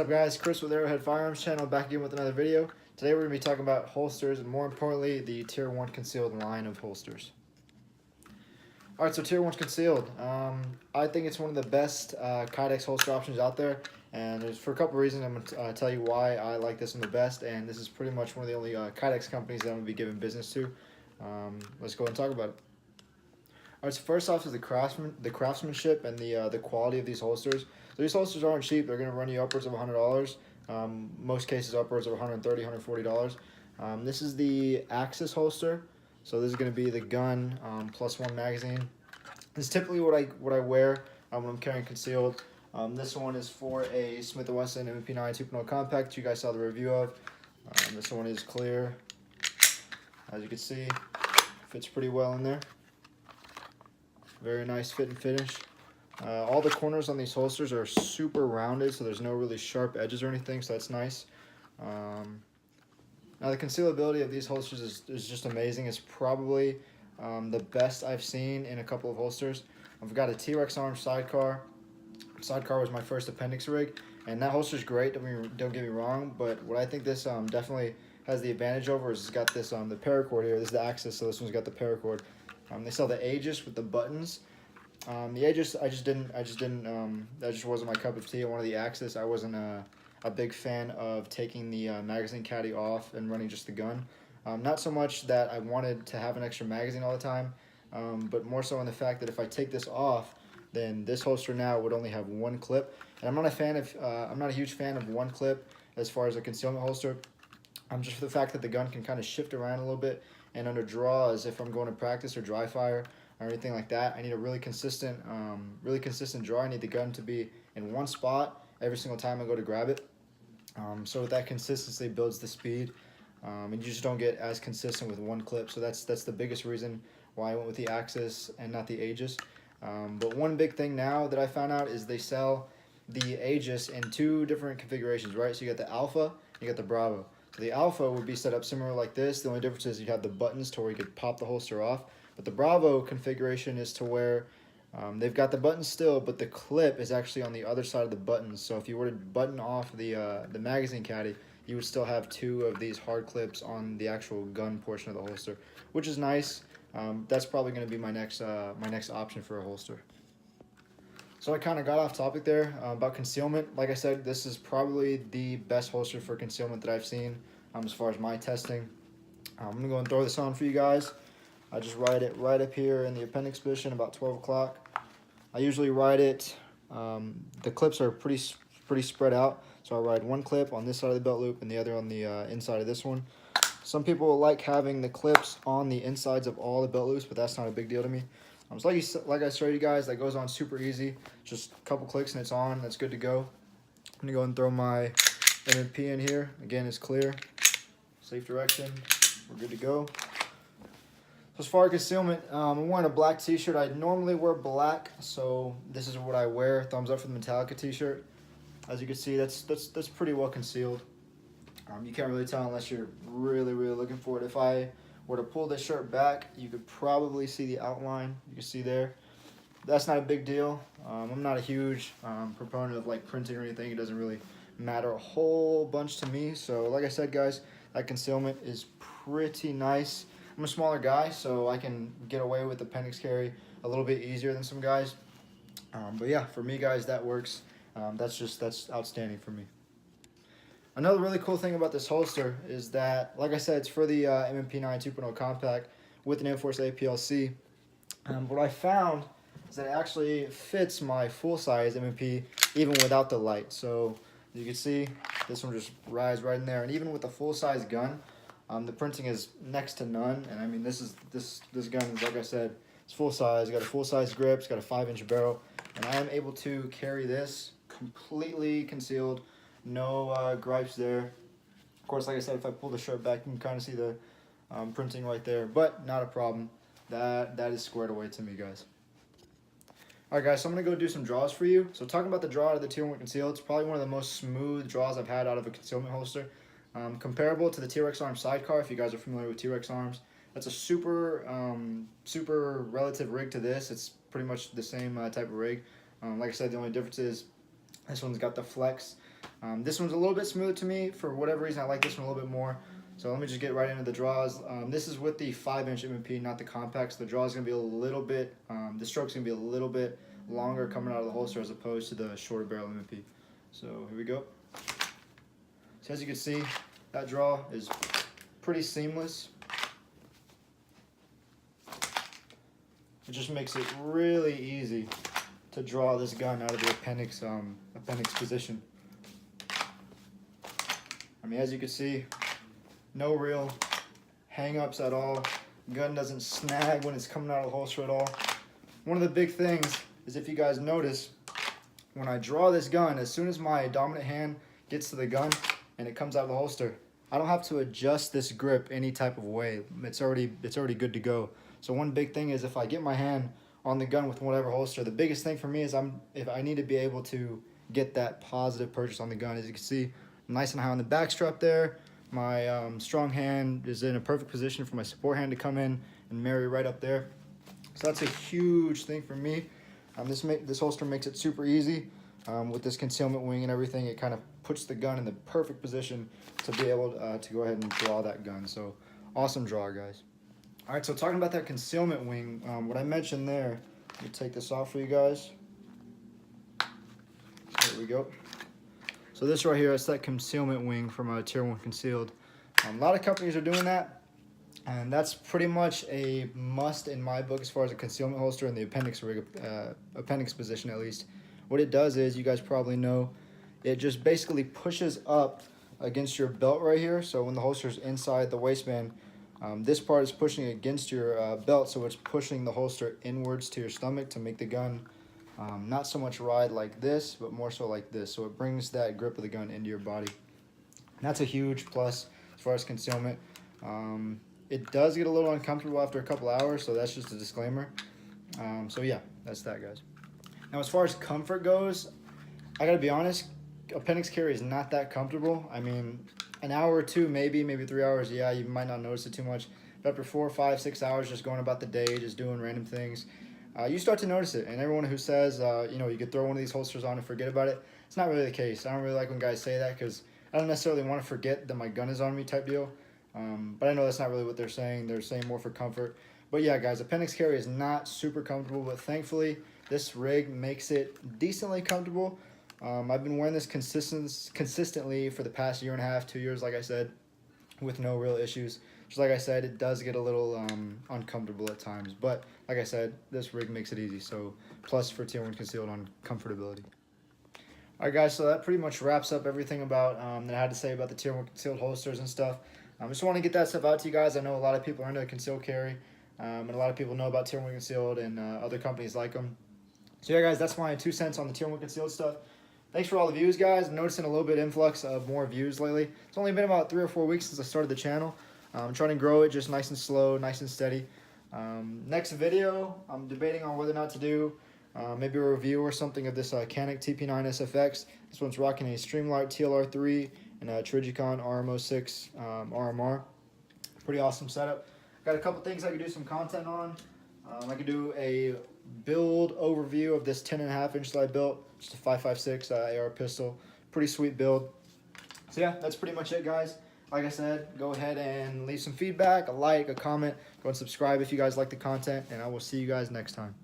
up, guys? Chris with Arrowhead Firearms Channel, back again with another video. Today we're going to be talking about holsters and, more importantly, the Tier 1 concealed line of holsters. Alright, so Tier 1 concealed. I think it's one of the best Kydex holster options out there, and there's for a couple reasons. I'm going to tell you why I like this one the best, and this is pretty much one of the only Kydex companies that I'm going to be giving business to. Let's go ahead and talk about it. Alright, so first off is the craftsmanship and the quality of these holsters. So these holsters aren't cheap. They're going to run you upwards of $100. Most cases upwards of $130, $140. This is the Axis holster. So this is going to be the gun plus one magazine. This is typically what I wear when I'm carrying concealed. This one is for a Smith & Wesson M&P 9 2.0 compact you guys saw the review of. This one is clear. As you can see, fits pretty well in there. Very nice fit and finish. All the corners on these holsters are super rounded, so there's no really sharp edges or anything, so that's nice. Now the concealability of these holsters is just amazing. It's probably the best I've seen in a couple of holsters. I've got a T-Rex arm sidecar. Sidecar was my first appendix rig, and that holster is great, don't get me wrong, but what I think this definitely has the advantage over is it's got this the paracord here. This is the Axis, so this one's got the paracord. They sell the Aegis with the buttons. The Aegis, that just wasn't my cup of tea. I wanted the Axis. I wasn't a big fan of taking the magazine caddy off and running just the gun. Not so much that I wanted to have an extra magazine all the time, but more so in the fact that if I take this off, then this holster now would only have one clip. And I'm not a huge fan of one clip as far as a concealment holster. Just for the fact that the gun can kind of shift around a little bit. And under draws, if I'm going to practice or dry fire or anything like that, I need a really consistent draw. I need the gun to be in one spot every single time I go to grab it. So with that consistency builds the speed, and you just don't get as consistent with one clip. So that's the biggest reason why I went with the Axis and not the Aegis. But one big thing now that I found out is they sell the Aegis in two different configurations, right? So you got the Alpha, you got the Bravo. So the Alpha would be set up similar like this. The only difference is you'd have the buttons to where you could pop the holster off. But the Bravo configuration is to where they've got the buttons still, but the clip is actually on the other side of the buttons. So if you were to button off the magazine caddy, you would still have two of these hard clips on the actual gun portion of the holster, which is nice. That's probably going to be my next option for a holster. So I kind of got off topic there about concealment. Like I said, this is probably the best holster for concealment that I've seen as far as my testing. I'm going to go and throw this on for you guys. I just ride it right up here in the appendix position about 12 o'clock. I usually ride it, the clips are pretty spread out. So I ride one clip on this side of the belt loop and the other on the inside of this one. Some people like having the clips on the insides of all the belt loops, but that's not a big deal to me. So like I showed you guys, that goes on super easy. Just a couple clicks and it's on. That's good to go. I'm gonna go and throw my M&P in here. Again, it's clear. Safe direction. We're good to go. So as far as concealment, I'm wearing a black t-shirt. I normally wear black, so this is what I wear. Thumbs up for the Metallica t-shirt. As you can see, that's pretty well concealed. You can't really tell unless you're really looking for it. If I were to pull this shirt back, you could probably see the outline. You can see there. That's not a big deal. I'm not a huge proponent of like printing or anything. It doesn't really matter a whole bunch to me. So like I said, guys, that concealment is pretty nice. I'm a smaller guy, so I can get away with appendix carry a little bit easier than some guys. But yeah, for me, guys, that works. That's outstanding for me. Another really cool thing about this holster is that, like I said, it's for the M&P 9 2.0 compact with an Enforce APLC. What I found is that it actually fits my full-size M&P even without the light. So you can see this one just rides right in there, and even with a full-size gun, the printing is next to none. And I mean, this gun is, like I said, it's full-size. It's got a full-size grip. It's got a 5-inch barrel, and I am able to carry this completely concealed. No gripes there. Of course, like I said, if I pull the shirt back, you can kind of see the printing right there, but not a problem. That is squared away to me, guys. Alright, guys, so I'm going to go do some draws for you. So talking about the draw out of the Tier 1 concealed, it's probably one of the most smooth draws I've had out of a concealment holster. Comparable to the T-Rex arm sidecar, if you guys are familiar with T-Rex arms. That's a super relative rig to this. It's pretty much the same type of rig. Like I said, the only difference is This one's got the flex. This one's a little bit smoother to me. For whatever reason, I like this one a little bit more. So let me just get right into the draws. This is with the 5-inch M&P, not the compact. So the draw is going to be a little bit, the stroke's going to be a little bit longer coming out of the holster as opposed to the shorter barrel M&P. So here we go. So as you can see, that draw is pretty seamless. It just makes it really easy to draw this gun out of the appendix position. I mean, as you can see, no real hang-ups at all. Gun doesn't snag when it's coming out of the holster at all. One of the big things is, if you guys notice, when I draw this gun, as soon as my dominant hand gets to the gun and it comes out of the holster, I don't have to adjust this grip any type of way. It's already good to go. So one big thing is, if I get my hand on the gun with whatever holster, the biggest thing for me is if I need to be able to get that positive purchase on the gun. As you can see, I'm nice and high on the back strap there. My strong hand is in a perfect position for my support hand to come in and marry right up there. So that's a huge thing for me. This holster makes it super easy. With this concealment wing and everything, it kind of puts the gun in the perfect position to be able to go ahead and draw that gun. So awesome draw, guys. All right, so talking about that concealment wing, what I mentioned there, let me take this off for you guys. There we go. So this right here is that concealment wing from Tier 1 Concealed. A lot of companies are doing that, and that's pretty much a must in my book as far as a concealment holster in the appendix rig, appendix position at least. What it does is, you guys probably know, it just basically pushes up against your belt right here. So when the holster's inside the waistband, this part is pushing against your belt, so it's pushing the holster inwards to your stomach to make the gun not so much ride like this, but more so like this. So it brings that grip of the gun into your body. And that's a huge plus as far as concealment. It does get a little uncomfortable after a couple hours, so that's just a disclaimer. So yeah, that's that, guys. Now as far as comfort goes, I gotta be honest, appendix carry is not that comfortable. I mean, an hour or two, maybe 3 hours, yeah, you might not notice it too much. But after 4, 5, 6 hours just going about the day, just doing random things, you start to notice it. And everyone who says, you know, you could throw one of these holsters on and forget about it, it's not really the case. I don't really like when guys say that, because I don't necessarily want to forget that my gun is on me type deal. But I know that's not really what they're saying. They're saying more for comfort. But yeah, guys, appendix carry is not super comfortable, but thankfully this rig makes it decently comfortable. I've been wearing this consistently for the past 1.5 years, 2 years, like I said, with no real issues. Just like I said, it does get a little uncomfortable at times, but like I said, this rig makes it easy. So plus for Tier 1 Concealed on comfortability. All right, guys, so that pretty much wraps up everything about that I had to say about the Tier 1 Concealed holsters and stuff. I just want to get that stuff out to you guys. I know a lot of people are into concealed carry, and a lot of people know about Tier 1 Concealed and other companies like them. So yeah, guys, that's my 2 cents on the Tier 1 Concealed stuff. Thanks for all the views, guys. I'm noticing a little bit influx of more views lately. It's only been about 3 or 4 weeks since I started the channel. I'm trying to grow it just nice and slow, nice and steady. Next video, I'm debating on whether or not to do maybe a review or something of this Canik TP9 SFX. This one's rocking a Streamlight TLR3 and a Trigicon RM06 RMR. Pretty awesome setup. Got a couple things I could do some content on. I could do a build overview of this 10.5 inch that I built. Just a 5.56 AR pistol. Pretty sweet build. So yeah, that's pretty much it, guys. Like I said, go ahead and leave some feedback, a like, a comment. Go and subscribe if you guys like the content, and I will see you guys next time.